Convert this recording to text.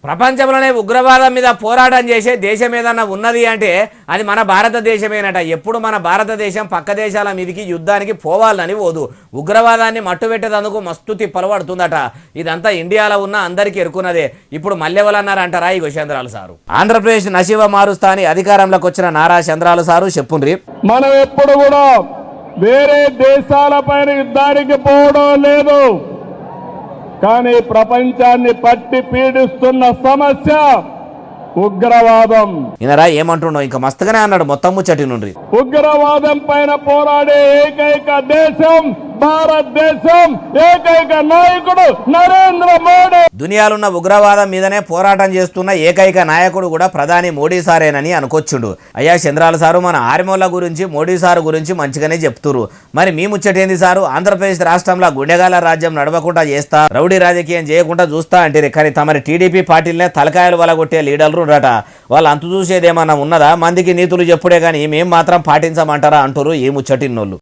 ప్రపంచంలోనే ఉగ్రవాదం మీద పోరాటం చేసే దేశం ఏదన్నా ఉన్నది అంటే అది మన భారతదేశమేనట. ఎప్పుడు మన భారతదేశం పక్క దేశాల మీదకి యుద్ధానికి పోవాలని పోదు, ఉగ్రవాదాన్ని మట్టుబెట్టేందుకు మస్తు తిప్పలు పడుతుందట. ఇదంతా ఇండియాలో ఉన్న అందరికీ ఎరుకున్నదే. ఇప్పుడు మల్లెవలన్నారంటారా ఈ చంద్రాలు సారు. ఆంధ్రప్రదేశ్ నశీవ మారుస్తా అని అధికారంలోకి వచ్చిన నారా చంద్రాలు సారు చెప్పుండ్రి. మనం ఎప్పుడు కూడా వేరే దేశాలపైన యుద్ధానికి పోవడం లేదు, కానీ ప్రపంచాన్ని పట్టి పీడిస్తున్న సమస్య ఉగ్రవాదం. ఈయనరా ఏమంటున్నావు, ఇంకా మస్తుగానే అన్నాడు మొత్తం ముచ్చటి నుండి. ఉగ్రవాదం పైన పోరాడే ఏకైక దేశం భారతదేశం, ఏకైక నాయకుడు నరేంద్ర మోడీ. దునియాలున్న ఉగ్రవాదం మీదనే పోరాటం చేస్తున్న ఏకైక నాయకుడు కూడా ప్రధాని మోడీ సారేనని అనుకొచ్చుండు. అయ్యా చంద్రాల సారు, మన ఆర్మోల గురించి మోడీ సారు గురించి మంచిగానే చెప్తురు. మరి మీ ముచ్చటేంది సారు? ఆంధ్రప్రదేశ్ రాష్ట్రంలో గుండెగాల రాజ్యం నడవకుండా చేస్తా, రౌడీ రాజకీయం చేయకుండా చూస్తా అంటే, కానీ తమరి టీడీపీ పార్టీలనే తలకాయలు వలగొట్టే లీడర్లు ఉండట. వాళ్ళు అంతు చూసేదేమన్నా ఉన్నదా? మందికి నీతులు చెప్పుడే కానీ మేము మాత్రం పాటించమంటారా అంటారు ఈ ముచ్చటిన్నోళ్ళు.